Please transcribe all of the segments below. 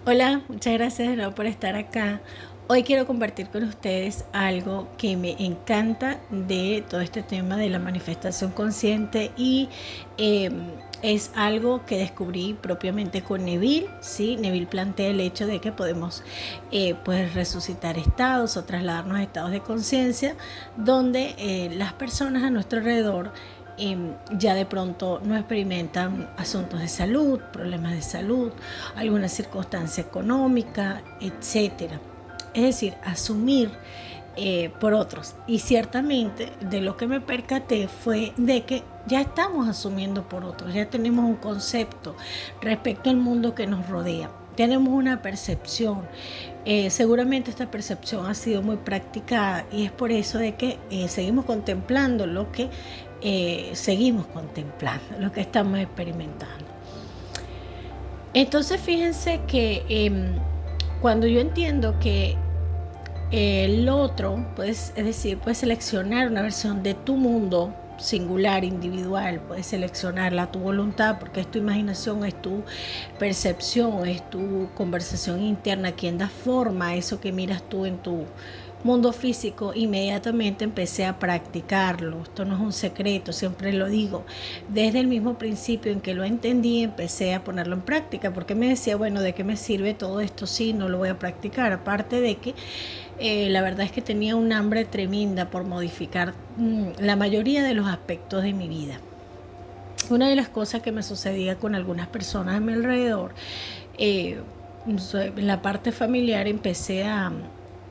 Hola, muchas gracias de nuevo por estar acá. Hoy quiero compartir con ustedes algo que me encanta de todo este tema de la manifestación consciente y eh, es algo que descubrí propiamente con Neville. ¿Sí? Neville plantea el hecho de que podemos pues resucitar estados o trasladarnos a estados de conciencia donde las personas a nuestro alrededor ya de pronto no experimentan asuntos de salud, problemas de salud, alguna circunstancia económica, etcétera. Es decir, asumir por otros. Y ciertamente de lo que me percaté fue de que ya estamos asumiendo por otros, ya tenemos un concepto respecto al mundo que nos rodea. Tenemos una percepción. Seguramente esta percepción ha sido muy practicada y es por eso de que seguimos contemplando lo que seguimos contemplando, lo que estamos experimentando. Entonces fíjense que cuando yo entiendo que el otro, pues, es decir, puedes seleccionar una versión de tu mundo singular, individual, puedes seleccionarla a tu voluntad porque es tu imaginación, es tu percepción, es tu conversación interna quien da forma a eso que miras tú en tu mundo físico. Inmediatamente empecé a practicarlo. Esto no es un secreto, siempre lo digo. Desde el mismo principio en que lo entendí, empecé a ponerlo en práctica, porque me decía, bueno, ¿de qué me sirve todo esto si no lo voy a practicar? Aparte de que la verdad es que tenía un hambre tremenda por modificar la mayoría de los aspectos de mi vida. Una de las cosas que me sucedía con algunas personas a mi alrededor, en la parte familiar empecé a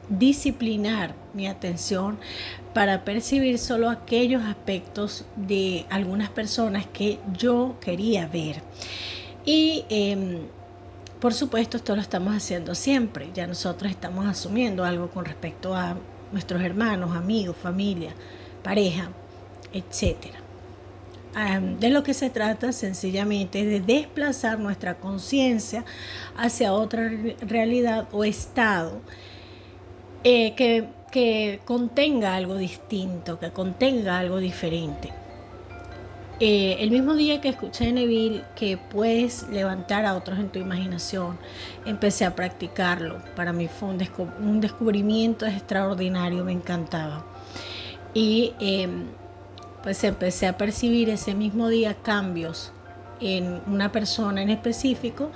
disciplinar mi atención para percibir solo aquellos aspectos de algunas personas que yo quería ver. Y por supuesto, esto lo estamos haciendo siempre. Ya nosotros estamos asumiendo algo con respecto a nuestros hermanos, amigos, familia, pareja, etcétera. De lo que se trata sencillamente es de desplazar nuestra conciencia hacia otra realidad o estado que contenga algo distinto, que contenga algo diferente. El mismo día que escuché de Neville que puedes levantar a otros en tu imaginación, empecé a practicarlo. Para mí fue un descubrimiento extraordinario, me encantaba. Y pues empecé a percibir ese mismo día cambios en una persona en específico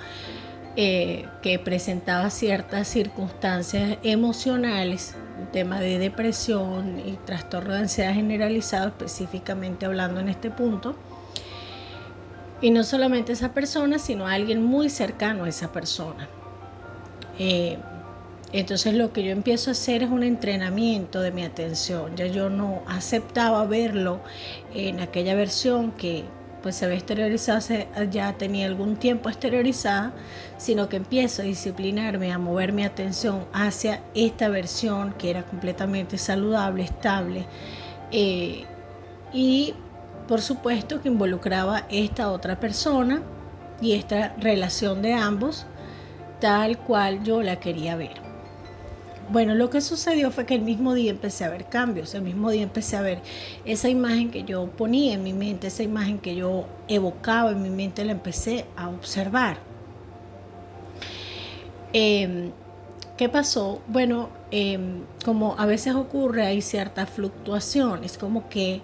que presentaba ciertas circunstancias emocionales, un tema de depresión y trastorno de ansiedad generalizado, específicamente hablando en este punto. Y no solamente esa persona, sino alguien muy cercano a esa persona. Entonces lo que yo empiezo a hacer es un entrenamiento de mi atención. Ya yo no aceptaba verlo en aquella versión que pues se había exteriorizado, ya tenía algún tiempo exteriorizada, sino que empiezo a disciplinarme, a mover mi atención hacia esta versión que era completamente saludable, estable, y por supuesto que involucraba esta otra persona y esta relación de ambos tal cual yo la quería ver. Bueno, lo que sucedió fue que el mismo día empecé a ver cambios, el mismo día empecé a ver esa imagen que yo ponía en mi mente, esa imagen que yo evocaba en mi mente, la empecé a observar. ¿Qué pasó? Bueno, como a veces ocurre, hay ciertas fluctuaciones, como que,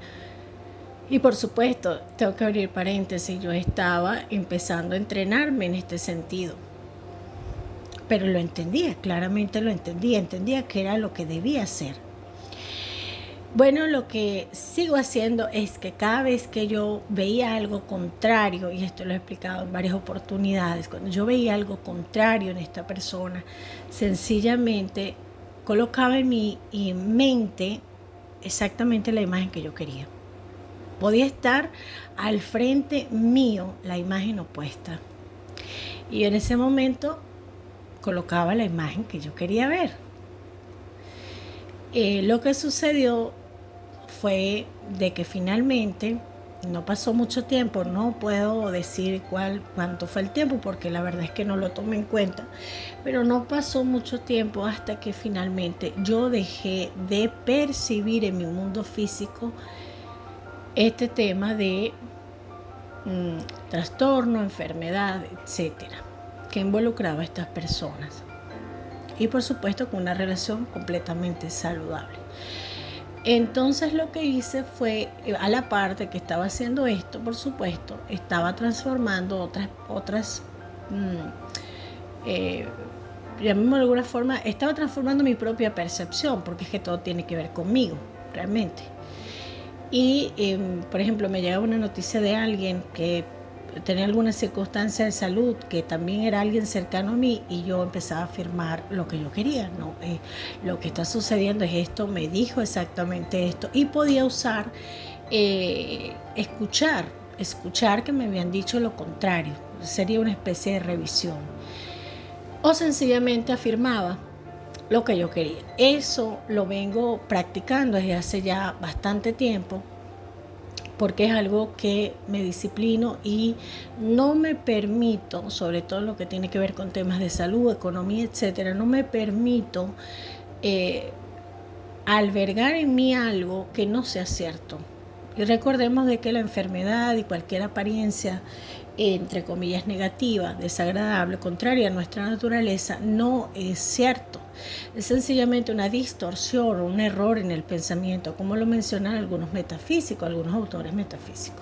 y por supuesto, tengo que abrir paréntesis, yo estaba empezando a entrenarme en este sentido. Pero lo entendía, claramente lo entendía que era lo que debía hacer. Bueno, lo que sigo haciendo es que cada vez que yo veía algo contrario, y esto lo he explicado en varias oportunidades, cuando yo veía algo contrario en esta persona, sencillamente colocaba en mi mente exactamente la imagen que yo quería. Podía estar al frente mío la imagen opuesta. Y en ese momento colocaba la imagen que yo quería ver. Lo que sucedió fue de que finalmente no pasó mucho tiempo, no puedo decir cuánto fue el tiempo porque la verdad es que no lo tomé en cuenta, pero no pasó mucho tiempo hasta que finalmente yo dejé de percibir en mi mundo físico este tema de trastorno, enfermedad, etcétera. que involucraba a estas personas. Y por supuesto con una relación completamente saludable. Entonces lo que hice fue, a la parte que estaba haciendo esto, por supuesto, estaba transformando otras llamémoslo de alguna forma, estaba transformando mi propia percepción, porque es que todo tiene que ver conmigo, realmente. Y, por ejemplo, me llegaba una noticia de alguien que tenía alguna circunstancia de salud, que también era alguien cercano a mí, y yo empezaba a afirmar lo que yo quería, ¿no? Lo que está sucediendo es esto, me dijo exactamente esto, y podía usar, escuchar que me habían dicho lo contrario, sería una especie de revisión. O sencillamente afirmaba lo que yo quería. Eso lo vengo practicando desde hace ya bastante tiempo, porque es algo que me disciplino y no me permito, sobre todo lo que tiene que ver con temas de salud, economía, etcétera, no me permito albergar en mí algo que no sea cierto. Y recordemos de que la enfermedad y cualquier apariencia, entre comillas, negativa, desagradable, contraria a nuestra naturaleza, no es cierto. Es sencillamente una distorsión o un error en el pensamiento, como lo mencionan algunos metafísicos, algunos autores metafísicos.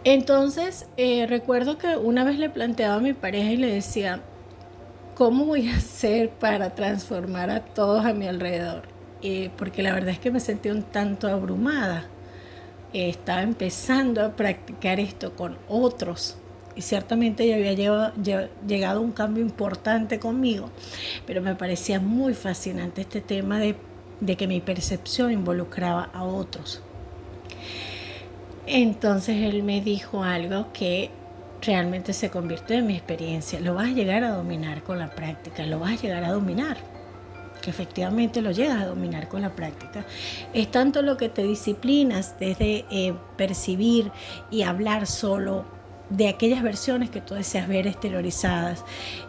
Entonces, recuerdo que una vez le planteaba a mi pareja y le decía, ¿cómo voy a hacer para transformar a todos a mi alrededor? Porque la verdad es que me sentí un tanto abrumada. Estaba empezando a practicar esto con otros y ciertamente ya había llegado a un cambio importante conmigo, pero me parecía muy fascinante este tema de que mi percepción involucraba a otros. Entonces él me dijo algo que realmente se convirtió en mi experiencia. Lo vas a llegar a dominar con la práctica, lo vas a llegar a dominar. Que efectivamente lo llegas a dominar con la práctica. Es tanto lo que te disciplinas desde percibir y hablar solo de aquellas versiones que tú deseas ver exteriorizadas,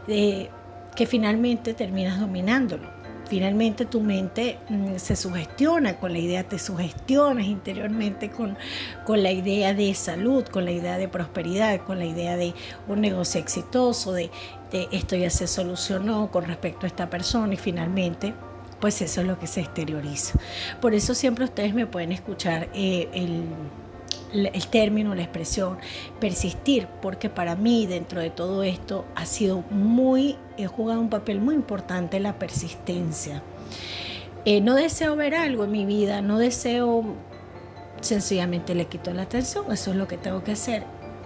que finalmente terminas dominándolo. Finalmente tu mente se sugestiona con la idea, te sugestionas interiormente con la idea de salud, con la idea de prosperidad, con la idea de un negocio exitoso, de esto ya se solucionó con respecto a esta persona y finalmente pues eso es lo que se exterioriza. Por eso siempre ustedes me pueden escuchar el término, la expresión persistir, porque para mí dentro de todo esto he jugado un papel muy importante la persistencia. No deseo ver algo en mi vida, no deseo, sencillamente le quito la atención, eso es lo que tengo que hacer.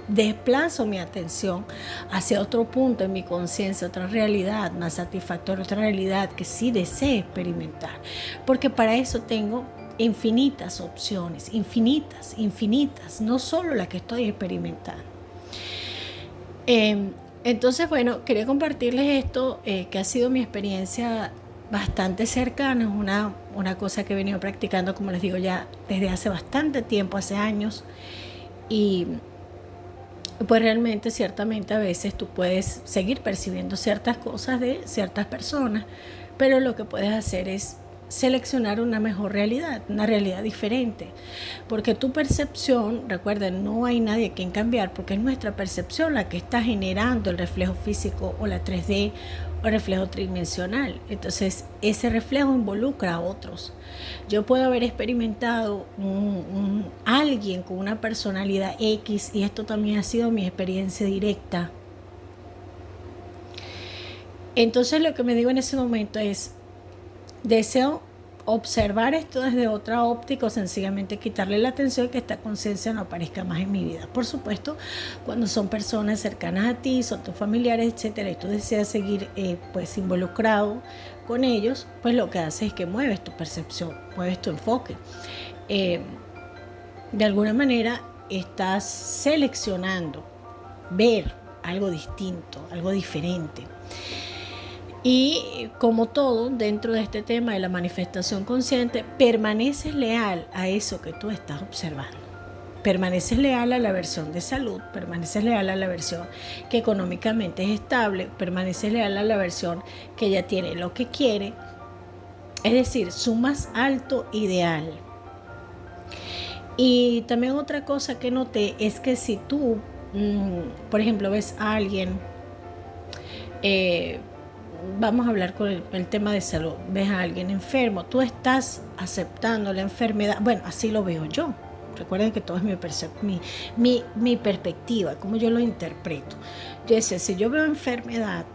Desplazo mi atención hacia otro punto en mi conciencia, otra realidad más satisfactoria, otra realidad que sí deseo experimentar, porque para eso tengo infinitas opciones, infinitas, no solo la que estoy experimentando. Entonces, bueno, quería compartirles esto, que ha sido mi experiencia bastante cercana, es una cosa que he venido practicando, como les digo, ya desde hace bastante tiempo, hace años, y pues realmente, ciertamente a veces tú puedes seguir percibiendo ciertas cosas de ciertas personas, pero lo que puedes hacer es seleccionar una mejor realidad, una realidad diferente, porque tu percepción, recuerden, no hay nadie a quien cambiar, porque es nuestra percepción la que está generando el reflejo físico o la 3D o el reflejo tridimensional. Entonces ese reflejo involucra a otros. Yo puedo haber experimentado alguien con una personalidad X, y esto también ha sido mi experiencia directa. Entonces lo que me digo en ese momento es, deseo observar esto desde otra óptica o sencillamente quitarle la atención y que esta conciencia no aparezca más en mi vida. Por supuesto, cuando son personas cercanas a ti, son tus familiares, etcétera, y tú deseas seguir pues involucrado con ellos, pues lo que haces es que mueves tu percepción, mueves tu enfoque. De alguna manera estás seleccionando ver algo distinto, algo diferente. Y como todo dentro de este tema de la manifestación consciente, permaneces leal a eso que tú estás observando. Permaneces leal a la versión de salud, permaneces leal a la versión que económicamente es estable, permaneces leal a la versión que ya tiene lo que quiere, es decir, su más alto ideal. Y también otra cosa que noté es que si tú, por ejemplo, ves a alguien eh, vamos a hablar con el tema de salud. Ves a alguien enfermo, tú estás aceptando la enfermedad. Bueno, así lo veo yo. Recuerden que todo es mi perspectiva, cómo yo lo interpreto. Yo sé, si yo veo enfermedad,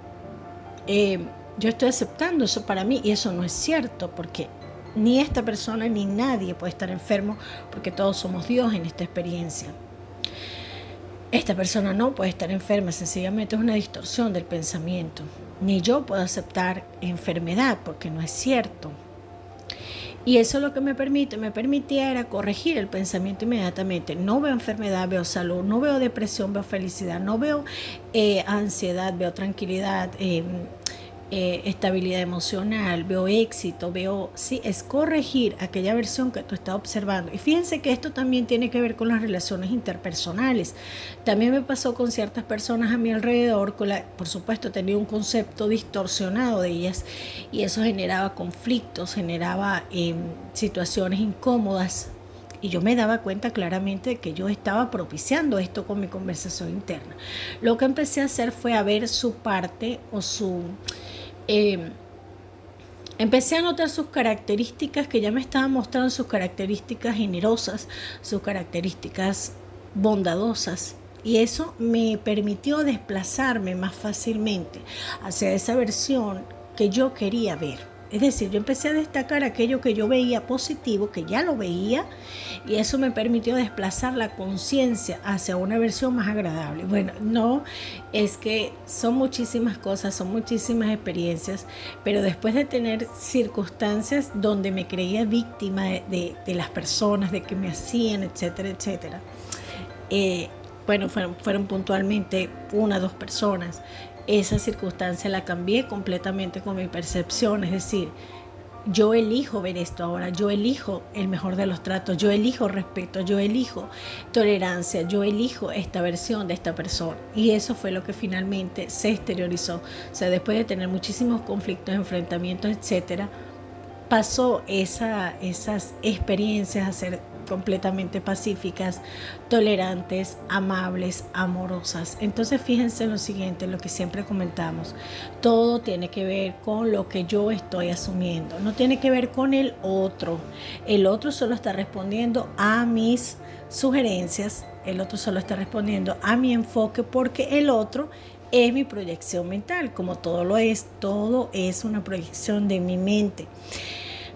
yo estoy aceptando eso para mí, y eso no es cierto, porque ni esta persona ni nadie puede estar enfermo, porque todos somos Dios en esta experiencia. Esta persona no puede estar enferma, sencillamente es una distorsión del pensamiento. Ni yo puedo aceptar enfermedad, porque no es cierto. Y eso lo que me permitía era corregir el pensamiento inmediatamente. No veo enfermedad, veo salud, no veo depresión, veo felicidad, no veo ansiedad, veo tranquilidad, estabilidad emocional, veo éxito, sí, es corregir aquella versión que tú estás observando. Y fíjense que esto también tiene que ver con las relaciones interpersonales. También me pasó con ciertas personas a mi alrededor, por supuesto tenía un concepto distorsionado de ellas, y eso generaba conflictos, generaba situaciones incómodas. Y yo me daba cuenta claramente de que yo estaba propiciando esto con mi conversación interna. Lo que empecé a hacer fue a ver su parte o empecé a notar sus características, que ya me estaban mostrando sus características generosas, sus características bondadosas. Y eso me permitió desplazarme más fácilmente hacia esa versión que yo quería ver. Es decir, yo empecé a destacar aquello que yo veía positivo, que ya lo veía, y eso me permitió desplazar la conciencia hacia una versión más agradable. Bueno, no, es que son muchísimas cosas, son muchísimas experiencias, pero después de tener circunstancias donde me creía víctima de las personas, de que me hacían, etcétera, etcétera, bueno, fueron puntualmente 1 o 2 personas. Esa circunstancia la cambié completamente con mi percepción, es decir, yo elijo ver esto ahora, yo elijo el mejor de los tratos, yo elijo respeto, yo elijo tolerancia, yo elijo esta versión de esta persona. Y eso fue lo que finalmente se exteriorizó. O sea, después de tener muchísimos conflictos, enfrentamientos, etcétera, pasó esas experiencias a ser completamente pacíficas, tolerantes, amables, amorosas. Entonces fíjense en lo siguiente, lo que siempre comentamos, todo tiene que ver con lo que yo estoy asumiendo, no tiene que ver con el otro. El otro solo está respondiendo a mis sugerencias, el otro solo está respondiendo a mi enfoque, porque el otro es mi proyección mental, como todo es una proyección de mi mente.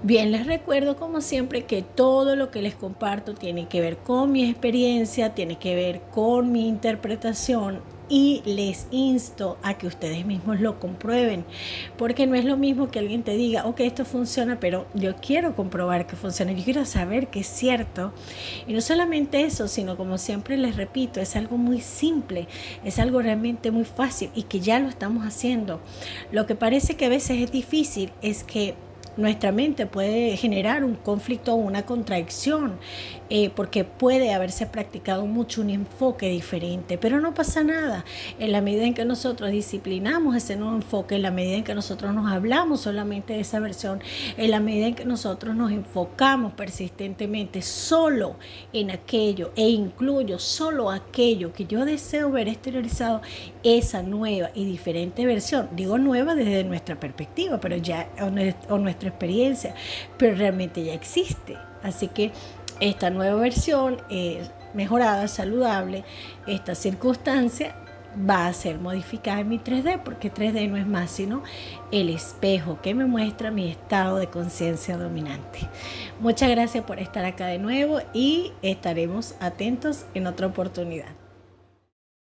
Bien, les recuerdo como siempre que todo lo que les comparto tiene que ver con mi experiencia, tiene que ver con mi interpretación, y les insto a que ustedes mismos lo comprueben, porque no es lo mismo que alguien te diga, ok, esto funciona, pero yo quiero comprobar que funciona, yo quiero saber que es cierto. Y no solamente eso, sino, como siempre les repito, es algo muy simple, es algo realmente muy fácil y que ya lo estamos haciendo. Lo que parece que a veces es difícil es que nuestra mente puede generar un conflicto o una contradicción, porque puede haberse practicado mucho un enfoque diferente, pero no pasa nada. En la medida en que nosotros disciplinamos ese nuevo enfoque, en la medida en que nosotros nos hablamos solamente de esa versión, en la medida en que nosotros nos enfocamos persistentemente solo en aquello, e incluyo solo aquello que yo deseo ver exteriorizado, esa nueva y diferente versión, digo nueva desde nuestra perspectiva, pero ya o nuestra experiencia, pero realmente ya existe. Así que esta nueva versión mejorada, saludable, esta circunstancia va a ser modificada en mi 3D, porque 3D no es más sino el espejo que me muestra mi estado de conciencia dominante. Muchas gracias por estar acá de nuevo, y estaremos atentos en otra oportunidad.